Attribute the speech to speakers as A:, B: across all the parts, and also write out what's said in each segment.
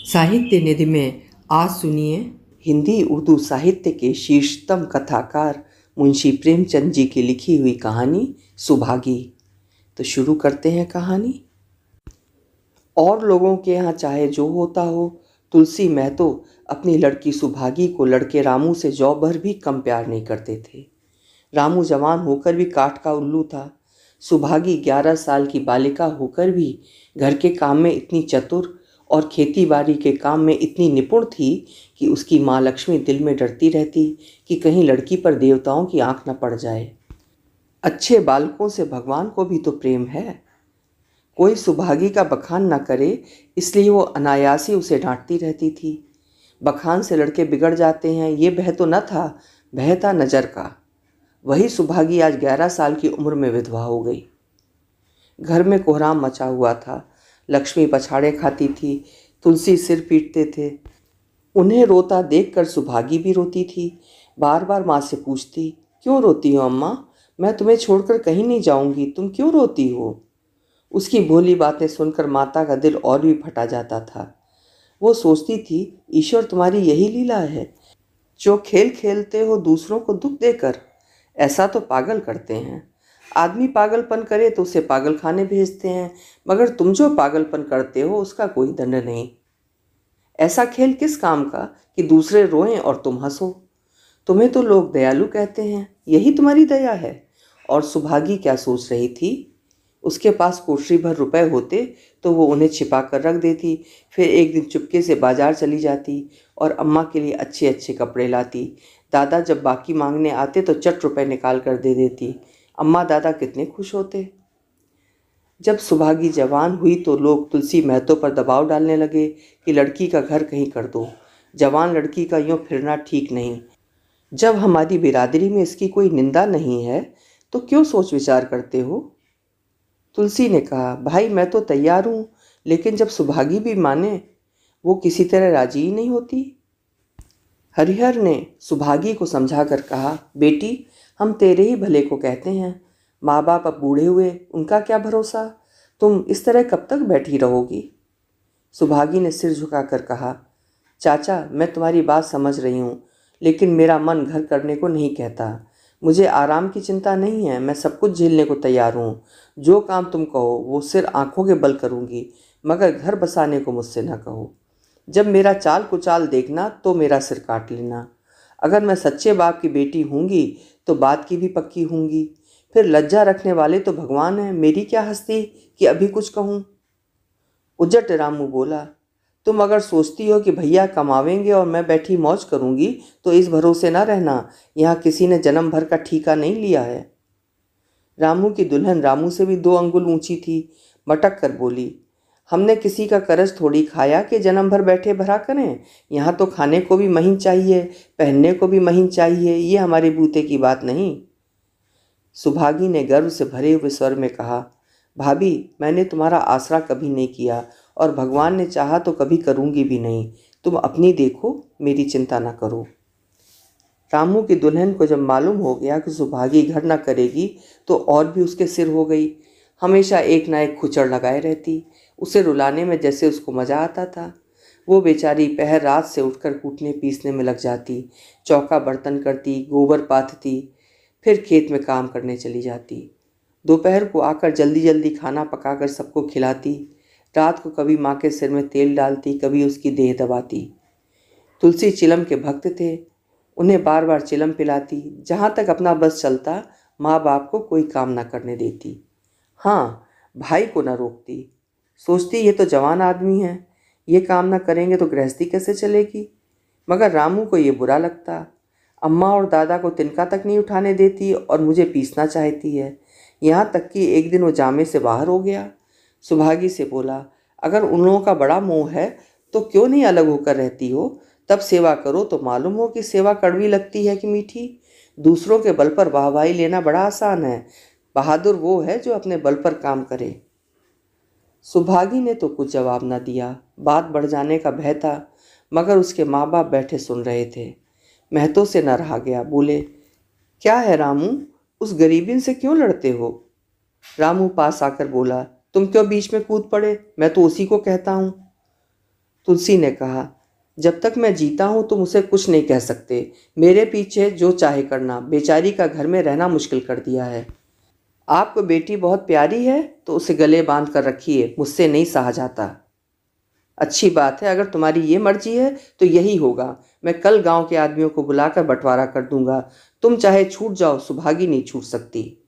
A: साहित्य निधि में आज सुनिए
B: हिंदी उर्दू साहित्य के शीर्षतम कथाकार मुंशी प्रेमचंद जी की लिखी हुई कहानी सुभागी। तो शुरू करते हैं कहानी। और लोगों के यहाँ चाहे जो होता हो, तुलसी महतो अपनी लड़की सुभागी को लड़के रामू से जौ भर भी कम प्यार नहीं करते थे। रामू जवान होकर भी काठ का उल्लू था। सुभागी 11 साल की बालिका होकर भी घर के काम में इतनी चतुर और खेती बाड़ी के काम में इतनी निपुण थी कि उसकी माँ लक्ष्मी दिल में डरती रहती कि कहीं लड़की पर देवताओं की आंख न पड़ जाए। अच्छे बालकों से भगवान को भी तो प्रेम है। कोई सुभागी का बखान न करे, इसलिए वो अनायास ही उसे डांटती रहती थी। बखान से लड़के बिगड़ जाते हैं, ये भय तो न था, भय था नज़र का। वही सुभागी आज 11 साल की उम्र में विधवा हो गई। घर में कोहराम मचा हुआ था। लक्ष्मी पछाड़े खाती थी, तुलसी सिर पीटते थे। उन्हें रोता देखकर सुभागी भी रोती थी। बार बार माँ से पूछती, क्यों रोती हो अम्मा? मैं तुम्हें छोड़कर कहीं नहीं जाऊंगी, तुम क्यों रोती हो? उसकी भोली बातें सुनकर माता का दिल और भी फटा जाता था। वो सोचती थी, ईश्वर तुम्हारी यही लीला है जो खेल खेलते हो दूसरों को दुख देकर। ऐसा तो पागल करते हैं। आदमी पागलपन करे तो उसे पागल खाने भेजते हैं, मगर तुम जो पागलपन करते हो उसका कोई दंड नहीं। ऐसा खेल किस काम का कि दूसरे रोएं और तुम हंसो। तुम्हें तो लोग दयालु कहते हैं, यही तुम्हारी दया है। और सुभागी क्या सोच रही थी? उसके पास कोठरी भर रुपए होते तो वो उन्हें छिपा कर रख देती, फिर एक दिन चुपके से बाजार चली जाती और अम्मा के लिए अच्छे अच्छे कपड़े लाती। दादा जब बाकी मांगने आते तो चट रुपए निकाल कर दे देती। अम्मा दादा कितने खुश होते। जब सुभागी जवान हुई तो लोग तुलसी महतो पर दबाव डालने लगे कि लड़की का घर कहीं कर दो। जवान लड़की का यूँ फिरना ठीक नहीं। जब हमारी बिरादरी में इसकी कोई निंदा नहीं है तो क्यों सोच विचार करते हो? तुलसी ने कहा, भाई मैं तो तैयार हूँ, लेकिन जब सुभागी भी माने, वो किसी तरह राजी ही नहीं होती। हरिहर ने सुभागी को समझाकर कहा, बेटी हम तेरे ही भले को कहते हैं। माँ बाप अब बूढ़े हुए, उनका क्या भरोसा? तुम इस तरह कब तक बैठी रहोगी? सुभागी ने सिर झुकाकर कहा, चाचा मैं तुम्हारी बात समझ रही हूँ, लेकिन मेरा मन घर करने को नहीं कहता। मुझे आराम की चिंता नहीं है, मैं सब कुछ झेलने को तैयार हूँ। जो काम तुम कहो वो सिर आंखों के बल करूँगी, मगर घर बसाने को मुझसे न कहो। जब मेरा चाल कुचाल देखना तो मेरा सिर काट लेना। अगर मैं सच्चे बाप की बेटी होंगी तो बात की भी पक्की होंगी। फिर लज्जा रखने वाले तो भगवान हैं, मेरी क्या हस्ती कि अभी कुछ कहूँ। उजट रामू बोला, तुम अगर सोचती हो कि भैया कमावेंगे और मैं बैठी मौज करूँगी तो इस भरोसे ना रहना, यहाँ किसी ने जन्म भर का ठीका नहीं लिया है। रामू की दुल्हन रामू से भी 2 अंगुल ऊंची थी। मटक कर बोली, हमने किसी का कर्ज थोड़ी खाया कि जन्म भर बैठे भरा करें। यहाँ तो खाने को भी महीन चाहिए, पहनने को भी महीन चाहिए, ये हमारे बूते की बात नहीं। सुभागी ने गर्व से भरे हुए स्वर में कहा, भाभी मैंने तुम्हारा आसरा कभी नहीं किया और भगवान ने चाहा तो कभी करूँगी भी नहीं। तुम अपनी देखो, मेरी चिंता ना करो। रामू की दुल्हन को जब मालूम हो गया कि सुभागी घर न करेगी तो और भी उसके सिर हो गई। हमेशा एक ना एक खुचड़ लगाए रहती। उसे रुलाने में जैसे उसको मज़ा आता था। वो बेचारी पहर रात से उठकर कूटने पीसने में लग जाती, चौका बर्तन करती, गोबर पाथती, फिर खेत में काम करने चली जाती। दोपहर को आकर जल्दी जल्दी खाना पकाकर सबको खिलाती। रात को कभी माँ के सिर में तेल डालती, कभी उसकी देह दबाती। तुलसी चिलम के भक्त थे, उन्हें बार बार चिलम पिलाती। जहाँ तक अपना बस चलता माँ बाप को कोई काम ना करने देती। हाँ, भाई को ना रोकती। सोचती ये तो जवान आदमी है, ये काम ना करेंगे तो गृहस्थी कैसे चलेगी। मगर रामू को ये बुरा लगता। अम्मा और दादा को तिनका तक नहीं उठाने देती और मुझे पीसना चाहती है। यहाँ तक कि एक दिन वो जामे से बाहर हो गया। सुभागी से बोला, अगर उन लोगों का बड़ा मोह है तो क्यों नहीं अलग होकर रहती हो? तब सेवा करो तो मालूम हो कि सेवा कड़वी लगती है कि मीठी। दूसरों के बल पर वाहवाही लेना बड़ा आसान है। बहादुर वो है जो अपने बल पर काम करे। सुभागी ने तो कुछ जवाब न दिया। बात बढ़ जाने का भय था, मगर उसके माँ बाप बैठे सुन रहे थे। महतो से न रहा गया, बोले, क्या है रामू, उस गरीबिन से क्यों लड़ते हो? रामू पास आकर बोला, तुम क्यों बीच में कूद पड़े? मैं तो उसी को कहता हूँ। तुलसी ने कहा, जब तक मैं जीता हूं तुम उसे कुछ नहीं कह सकते। मेरे पीछे जो चाहे करना, बेचारी का घर में रहना मुश्किल कर दिया है। आपको बेटी बहुत प्यारी है तो उसे गले बांध कर रखिए, मुझसे नहीं सहा जाता। अच्छी बात है, अगर तुम्हारी ये मर्जी है तो यही होगा। मैं कल गांव के आदमियों को बुलाकर बंटवारा कर दूंगा। तुम चाहे छूट जाओ, सुभागी नहीं छूट सकती।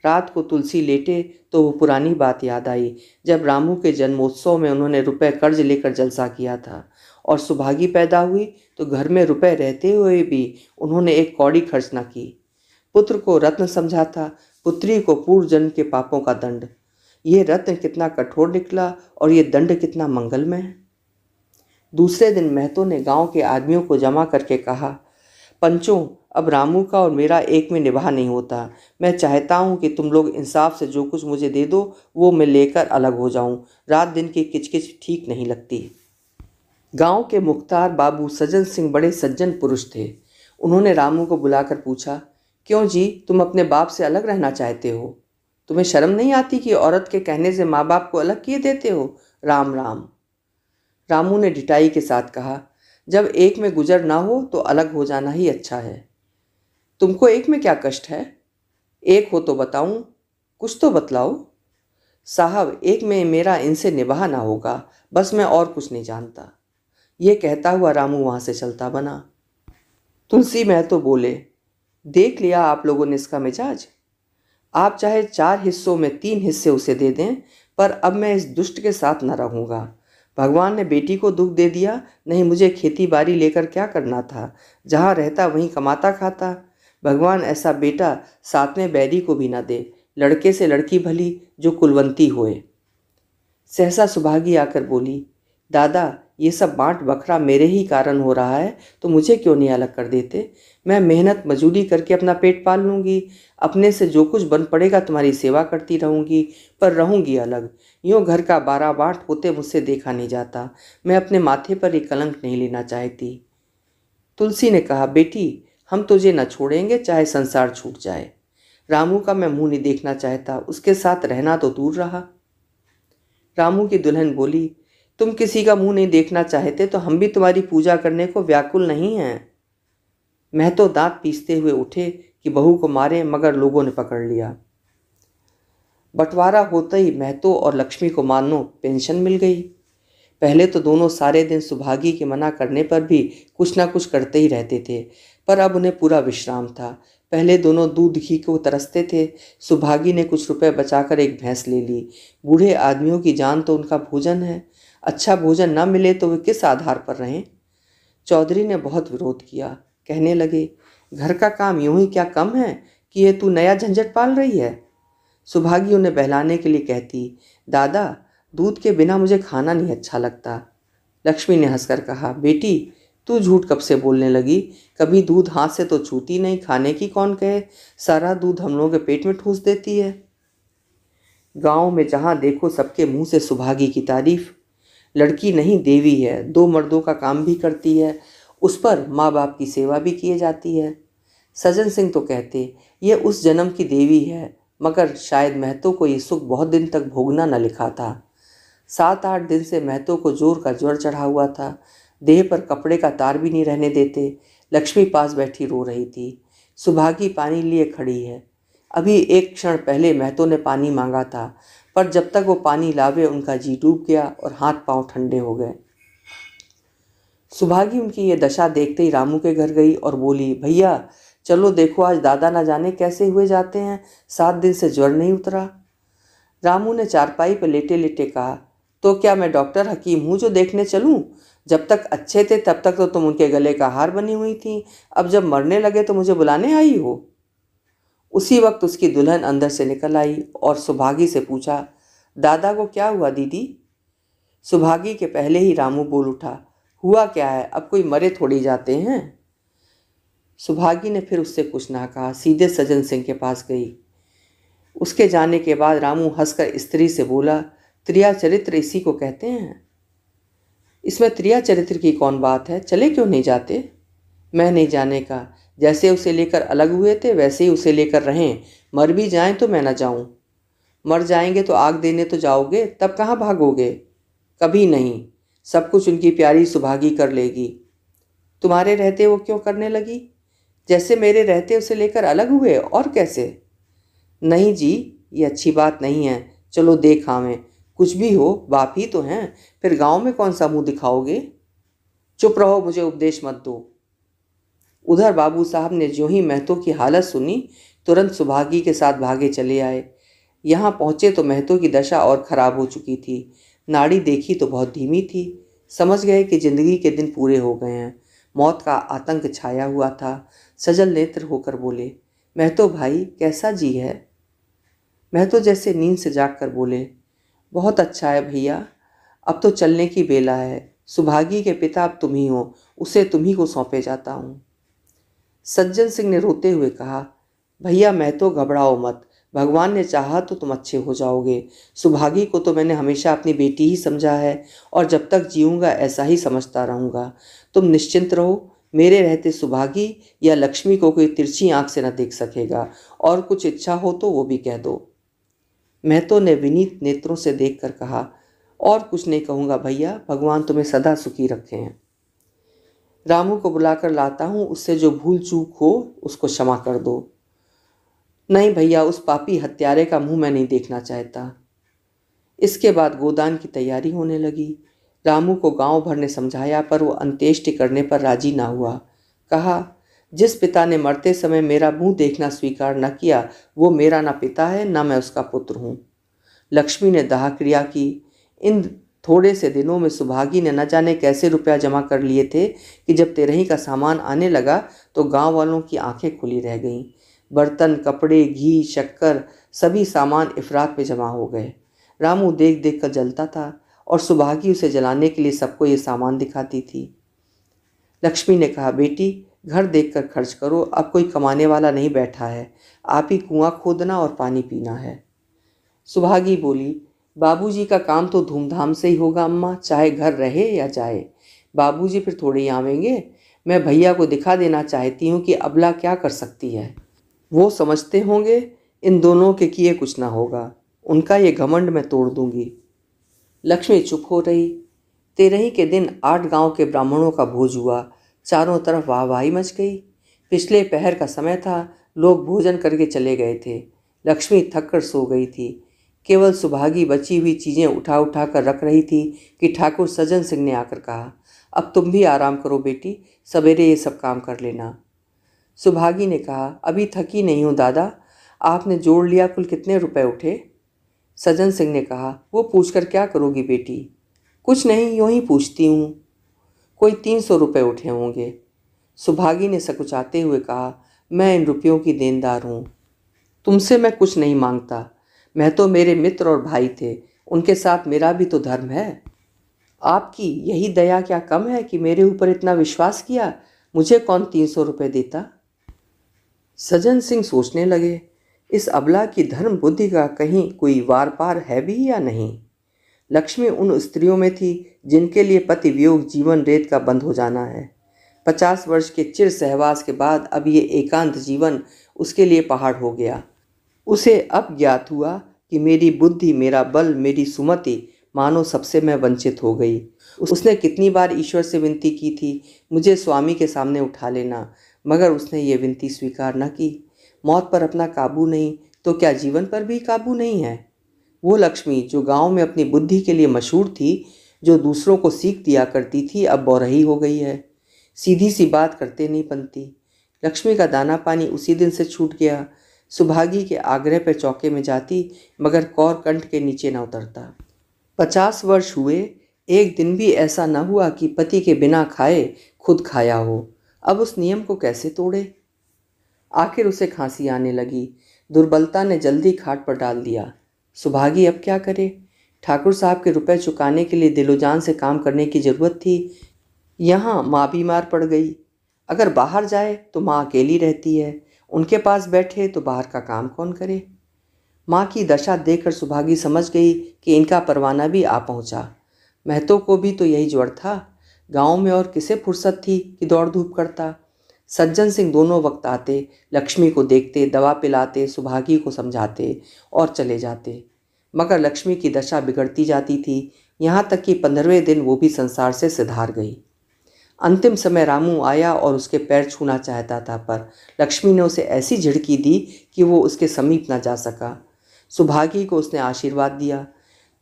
B: रात को तुलसी लेटे तो वो पुरानी बात याद आई, जब रामू के जन्मोत्सव में उन्होंने रुपए कर्ज लेकर जलसा किया था और सुभागी पैदा हुई तो घर में रुपए रहते हुए भी उन्होंने एक कौड़ी खर्च न की। पुत्र को रत्न समझा था, पुत्री को पूर्व जन्म के पापों का दंड। ये रत्न कितना कठोर निकला और ये दंड कितना मंगलमय है। दूसरे दिन महतो ने गांव के आदमियों को जमा करके कहा, पंचों, अब रामू का और मेरा एक में निभाह नहीं होता। मैं चाहता हूं कि तुम लोग इंसाफ से जो कुछ मुझे दे दो वो मैं लेकर अलग हो जाऊं। रात दिन की किचकिच ठीक नहीं लगती। गांव के मुख्तार बाबू सज्जन सिंह बड़े सज्जन पुरुष थे। उन्होंने रामू को बुलाकर पूछा, क्यों जी, तुम अपने बाप से अलग रहना चाहते हो? तुम्हें शर्म नहीं आती कि औरत के कहने से माँ बाप को अलग किए देते हो? राम राम। रामू ने ढिठाई के साथ कहा, जब एक में गुजर ना हो तो अलग हो जाना ही अच्छा है। तुमको एक में क्या कष्ट है? एक हो तो बताऊं, कुछ तो बतलाओ। साहब, एक में मेरा इनसे निभाह ना होगा, बस मैं और कुछ नहीं जानता। ये कहता हुआ रामू वहां से चलता बना। तुलसी महतो बोले, देख लिया आप लोगों ने इसका मिजाज। आप चाहे 4 हिस्सों में 3 हिस्से उसे दे दें, पर अब मैं इस दुष्ट के साथ न रहूँगा। भगवान ने बेटी को दुख दे दिया, नहीं मुझे खेती बाड़ी लेकर क्या करना था? जहाँ रहता वहीं कमाता खाता। भगवान ऐसा बेटा साथ में बैरी को भी ना दे। लड़के से लड़की भली जो कुलवंती होए। सहसा सुभागी आकर बोली, दादा, ये सब बांट बखरा मेरे ही कारण हो रहा है, तो मुझे क्यों नहीं अलग कर देते? मैं मेहनत मजदूरी करके अपना पेट पाल लूँगी। अपने से जो कुछ बन पड़ेगा तुम्हारी सेवा करती रहूँगी, पर रहूँगी अलग। यूँ घर का 12 बांट होते मुझसे देखा नहीं जाता। मैं अपने माथे पर एक कलंक नहीं लेना चाहती। तुलसी ने कहा, बेटी, हम तुझे न छोड़ेंगे चाहे संसार छूट जाए। रामू का मैं मुँह नहीं देखना चाहता, उसके साथ रहना तो दूर रहा। रामू की दुल्हन बोली, तुम किसी का मुंह नहीं देखना चाहते तो हम भी तुम्हारी पूजा करने को व्याकुल नहीं हैं। महतो दांत पीसते हुए उठे कि बहू को मारे, मगर लोगों ने पकड़ लिया। बंटवारा होते ही महतो और लक्ष्मी को मानो पेंशन मिल गई। पहले तो दोनों सारे दिन सुभागी के मना करने पर भी कुछ ना कुछ करते ही रहते थे, पर अब उन्हें पूरा विश्राम था। पहले दोनों दूध घी को तरसते थे। सुभागी ने कुछ रुपए बचाकर एक भैंस ले ली। बूढ़े आदमियों की जान तो उनका भोजन है, अच्छा भोजन न मिले तो वे किस आधार पर रहें? चौधरी ने बहुत विरोध किया। कहने लगे, घर का काम यूं ही क्या कम है कि ये तू नया झंझट पाल रही है? सुभागी उन्हें बहलाने के लिए कहती, दादा, दूध के बिना मुझे खाना नहीं अच्छा लगता। लक्ष्मी ने हंसकर कहा, बेटी, तू झूठ कब से बोलने लगी? कभी दूध हाथ से तो छूती नहीं, खाने की कौन कहे? सारा दूध हम लोगों के पेट में ठूस देती है। गांव में जहां देखो सबके मुंह से सुभागी की तारीफ। लड़की नहीं देवी है, 2 मर्दों का काम भी करती है, उस पर माँ बाप की सेवा भी किए जाती है। सज्जन सिंह तो कहते, ये उस जन्म की देवी है, मगर शायद महतो को ये सुख बहुत दिन तक भोगना न लिखा था। 7-8 दिन से महतो को जोर का ज्वर चढ़ा हुआ था। देह पर कपड़े का तार भी नहीं रहने देते। लक्ष्मी पास बैठी रो रही थी। सुभागी पानी लिए खड़ी है। अभी एक क्षण पहले महतो ने पानी मांगा था, पर जब तक वो पानी लावे उनका जी डूब गया और हाथ पांव ठंडे हो गए। सुभागी उनकी ये दशा देखते ही रामू के घर गई और बोली, भैया चलो देखो, आज दादा ना जाने कैसे हुए जाते हैं, 7 दिन से ज्वर नहीं उतरा। रामू ने चारपाई पर लेटे लेटे कहा, तो क्या मैं डॉक्टर हकीम हूँ जो देखने चलूँ? जब तक अच्छे थे तब तक तो तुम उनके गले का हार बनी हुई थी, अब जब मरने लगे तो मुझे बुलाने आई हो? उसी वक्त उसकी दुल्हन अंदर से निकल आई और सुभागी से पूछा, दादा को क्या हुआ दीदी? सुभागी के पहले ही रामू बोल उठा, हुआ क्या है, अब कोई मरे थोड़ी जाते हैं। सुभागी ने फिर उससे कुछ ना कहा, सीधे सज्जन सिंह के पास गई। उसके जाने के बाद रामू हंसकर स्त्री से बोला, त्रिया चरित्र इसी को कहते हैं। इसमें त्रिया चरित्र की कौन बात है, चले क्यों नहीं जाते? मैं नहीं जाने का, जैसे उसे लेकर अलग हुए थे वैसे ही उसे लेकर रहें। मर भी जाएं तो मैं न जाऊं। मर जाएंगे तो आग देने तो जाओगे, तब कहाँ भागोगे? कभी नहीं। सब कुछ उनकी प्यारी सुभागी कर लेगी। तुम्हारे रहते वो क्यों करने लगी? जैसे मेरे रहते उसे लेकर अलग हुए, और कैसे? नहीं जी, ये अच्छी बात नहीं है। चलो देख आवें। कुछ भी हो, बाप ही तो हैं, फिर गांव में कौन सा मुंह दिखाओगे? चुप रहो, मुझे उपदेश मत दो। उधर बाबू साहब ने ज्यों ही महतो की हालत सुनी, तुरंत सुभागी के साथ भागे चले आए। यहाँ पहुंचे तो महतो की दशा और खराब हो चुकी थी। नाड़ी देखी तो बहुत धीमी थी। समझ गए कि जिंदगी के दिन पूरे हो गए हैं। मौत का आतंक छाया हुआ था। सजल नेत्र होकर बोले, महतो भाई कैसा जी है? महतो जैसे नींद से जाग कर बोले, बहुत अच्छा है भैया, अब तो चलने की बेला है। सुभागी के पिता अब तुम ही हो, उसे तुम ही को सौंपे जाता हूँ। सज्जन सिंह ने रोते हुए कहा, भैया महतो घबराओ मत, भगवान ने चाहा तो तुम अच्छे हो जाओगे। सुभागी को तो मैंने हमेशा अपनी बेटी ही समझा है और जब तक जीऊँगा ऐसा ही समझता रहूँगा। तुम निश्चिंत रहो, मेरे रहते सुभागी या लक्ष्मी को कोई तिरछी आंख से न देख सकेगा, और कुछ इच्छा हो तो वो भी कह दो। महतो ने विनीत नेत्रों से देखकर कहा, और कुछ नहीं कहूँगा भैया, भगवान तुम्हें सदा सुखी रखे हैं। रामू को बुलाकर लाता हूँ, उससे जो भूल चूक हो उसको क्षमा कर दो। नहीं भैया, उस पापी हत्यारे का मुंह मैं नहीं देखना चाहता। इसके बाद गोदान की तैयारी होने लगी। रामू को गांव भर ने समझाया पर वो अंत्येष्टि करने पर राजी ना हुआ। कहा, जिस पिता ने मरते समय मेरा मुंह देखना स्वीकार न किया वो मेरा ना पिता है ना मैं उसका पुत्र हूँ। लक्ष्मी ने दाह क्रिया की। इन थोड़े से दिनों में सुभागी ने न जाने कैसे रुपया जमा कर लिए थे कि जब तेरही का सामान आने लगा तो गांव वालों की आंखें खुली रह गईं। बर्तन, कपड़े, घी, शक्कर, सभी सामान इफरात में जमा हो गए। रामू देख देख कर जलता था और सुभागी उसे जलाने के लिए सबको ये सामान दिखाती थी। लक्ष्मी ने कहा, बेटी घर देखकर खर्च करो, अब कोई कमाने वाला नहीं बैठा है, आप ही कुआं खोदना और पानी पीना है। सुभागी बोली, बाबूजी का काम तो धूमधाम से ही होगा अम्मा, चाहे घर रहे या जाए। बाबूजी फिर थोड़े ही आवेंगे। मैं भैया को दिखा देना चाहती हूँ कि अबला क्या कर सकती है। वो समझते होंगे इन दोनों के किए कुछ ना होगा। उनका ये घमंड मैं तोड़ दूंगी। लक्ष्मी चुप हो रही। तेरही के दिन 8 गांव के ब्राह्मणों का भोज हुआ। चारों तरफ वाहवाही मच गई। पिछले पहर का समय था, लोग भोजन करके चले गए थे। लक्ष्मी थक कर सो गई थी। केवल सुभागी बची हुई चीज़ें उठा उठा कर रख रही थी कि ठाकुर सज्जन सिंह ने आकर कहा, अब तुम भी आराम करो बेटी, सवेरे ये सब काम कर लेना। सुभागी ने कहा, अभी थकी नहीं हूँ दादा, आपने जोड़ लिया कुल कितने रुपए उठे? सज्जन सिंह ने कहा, वो पूछकर क्या करोगी बेटी? कुछ नहीं, यूँ ही पूछती हूँ। कोई 300 रुपये उठे होंगे। सुभागी ने सकुचाते हुए कहा, मैं इन रुपयों की देनदार हूँ, तुमसे मैं कुछ नहीं मांगता। मैं तो मेरे मित्र और भाई थे, उनके साथ मेरा भी तो धर्म है। आपकी यही दया क्या कम है कि मेरे ऊपर इतना विश्वास किया? मुझे कौन 300 रुपये देता? सज्जन सिंह सोचने लगे, इस अबला की धर्म बुद्धि का कहीं कोई वार पार है भी या नहीं। लक्ष्मी उन स्त्रियों में थी जिनके लिए पति वियोग जीवन रेत का बंद हो जाना है। 50 वर्ष के चिर सहवास के बाद अब ये एकांत जीवन उसके लिए पहाड़ हो गया। उसे अब ज्ञात हुआ कि मेरी बुद्धि, मेरा बल, मेरी सुमति मानो सबसे मैं वंचित हो गई। उसने कितनी बार ईश्वर से विनती की थी, मुझे स्वामी के सामने उठा लेना, मगर उसने ये विनती स्वीकार न की। मौत पर अपना काबू नहीं तो क्या जीवन पर भी काबू नहीं है? वो लक्ष्मी जो गांव में अपनी बुद्धि के लिए मशहूर थी, जो दूसरों को सीख दिया करती थी, अब बौरही हो गई है। सीधी सी बात करते नहीं बनती। लक्ष्मी का दाना पानी उसी दिन से छूट गया। सुभागी के आग्रह पर चौके में जाती, मगर कौर कंठ के नीचे न उतरता। 50 वर्ष हुए, एक दिन भी ऐसा न हुआ कि पति के बिना खाए खुद खाया हो। अब उस नियम को कैसे तोड़े? आखिर उसे खांसी आने लगी। दुर्बलता ने जल्दी खाट पर डाल दिया। सुभागी अब क्या करे? ठाकुर साहब के रुपए चुकाने के लिए दिलोजान से काम करने की जरूरत थी। यहाँ माँ बीमार पड़ गई। अगर बाहर जाए तो माँ अकेली रहती है, उनके पास बैठे तो बाहर का काम कौन करे? माँ की दशा देखकर सुभागी समझ गई कि इनका परवाना भी आ पहुँचा। महतो को भी तो यही ज्वर था। गांव में और किसे फुर्सत थी कि दौड़ धूप करता। सज्जन सिंह दोनों वक्त आते, लक्ष्मी को देखते, दवा पिलाते, सुभागी को समझाते और चले जाते, मगर लक्ष्मी की दशा बिगड़ती जाती थी। यहाँ तक कि 15वें दिन वो भी संसार से सिधार गई। अंतिम समय रामू आया और उसके पैर छूना चाहता था, पर लक्ष्मी ने उसे ऐसी झिड़की दी कि वो उसके समीप न जा सका। सुभागी को उसने आशीर्वाद दिया,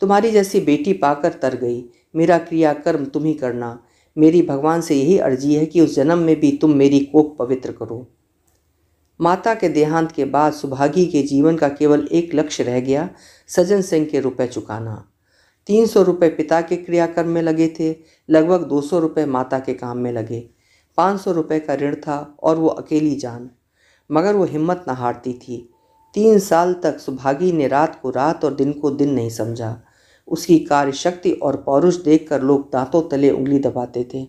B: तुम्हारी जैसी बेटी पाकर तर गई। मेरा क्रियाकर्म तुम ही करना। मेरी भगवान से यही अर्जी है कि उस जन्म में भी तुम मेरी कोख पवित्र करो। माता के देहांत के बाद सुभागी के जीवन का केवल एक लक्ष्य रह गया, सज्जन सिंह के रुपए चुकाना। 300 रुपये पिता के क्रियाकर्म में लगे थे, लगभग 200 रुपये माता के काम में लगे। 500 रुपये का ऋण था और वो अकेली जान, मगर वो हिम्मत न हारती थी। 3 साल तक सुभागी ने रात को रात और दिन को दिन नहीं समझा। उसकी कार्य शक्ति और पौरुष देखकर लोग दांतों तले उंगली दबाते थे।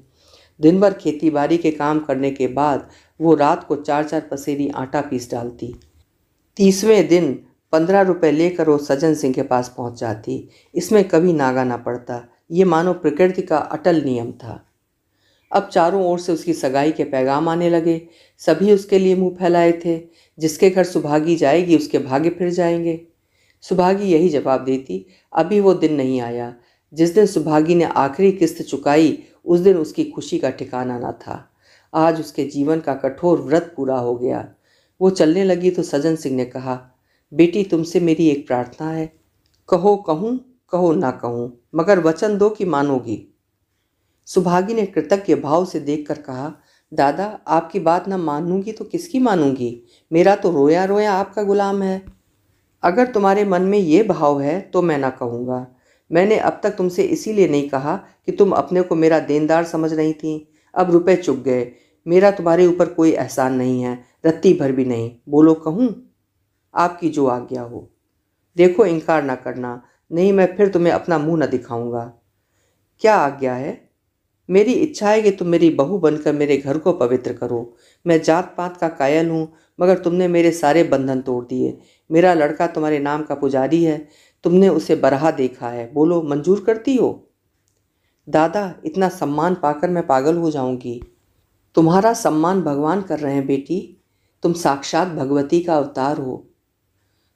B: दिन भर खेतीबाड़ी के काम करने के बाद वो रात को 4-4 पसेरी आटा पीस डालती। 30वें दिन 15 रुपये लेकर वो सज्जन सिंह के पास पहुंच जाती। इसमें कभी नागा ना पड़ता। ये मानो प्रकृति का अटल नियम था। अब चारों ओर से उसकी सगाई के पैगाम आने लगे। सभी उसके लिए मुंह फैलाए थे। जिसके घर सुभागी जाएगी उसके भाग्य फिर जाएंगे। सुभागी यही जवाब देती, अभी वो दिन नहीं आया। जिस दिन सुभागी ने आखिरी किस्त चुकाई उस दिन उसकी खुशी का ठिकाना न था। आज उसके जीवन का कठोर व्रत पूरा हो गया। वो चलने लगी तो सज्जन सिंह ने कहा, बेटी तुमसे मेरी एक प्रार्थना है। कहो कहूँ, कहो ना कहूँ, मगर वचन दो कि मानोगी। सुभागी ने कृतज्ञ भाव से देखकर कहा, दादा आपकी बात न मानूंगी तो किसकी मानूंगी। मेरा तो रोया रोया आपका गुलाम है। अगर तुम्हारे मन में ये भाव है तो मैं ना कहूँगा। मैंने अब तक तुमसे इसीलिए नहीं कहा कि तुम अपने को मेरा देनदार समझ रही थी। अब रुपए चुक गए। मेरा तुम्हारे ऊपर कोई एहसान नहीं है, रत्ती भर भी नहीं। बोलो कहूँ? आपकी जो आज्ञा हो। देखो इनकार ना करना, नहीं मैं फिर तुम्हें अपना मुंह न दिखाऊंगा। क्या आज्ञा है? मेरी इच्छा है कि तुम मेरी बहू बनकर मेरे घर को पवित्र करो। मैं जात पात का कायल हूँ, मगर तुमने मेरे सारे बंधन तोड़ दिए। मेरा लड़का तुम्हारे नाम का पुजारी है, तुमने उसे बरहा देखा है। बोलो मंजूर करती हो? दादा इतना सम्मान पाकर मैं पागल हो जाऊंगी। तुम्हारा सम्मान भगवान कर रहे हैं बेटी। तुम साक्षात भगवती का अवतार हो।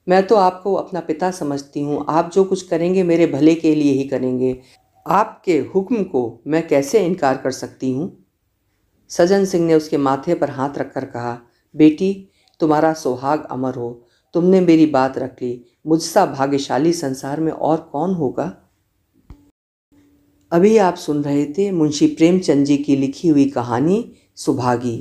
B: मैं तो आपको अपना पिता समझती हूँ। आप जो कुछ करेंगे मेरे भले के लिए ही करेंगे। आपके हुक्म को मैं कैसे इनकार कर सकती हूँ? सज्जन सिंह ने उसके माथे पर हाथ रखकर कहा, बेटी तुम्हारा सुहाग अमर हो। तुमने मेरी बात रख ली। मुझसा भाग्यशाली संसार में और कौन होगा। अभी आप सुन रहे थे मुंशी प्रेमचंद जी की लिखी हुई कहानी सुभागी।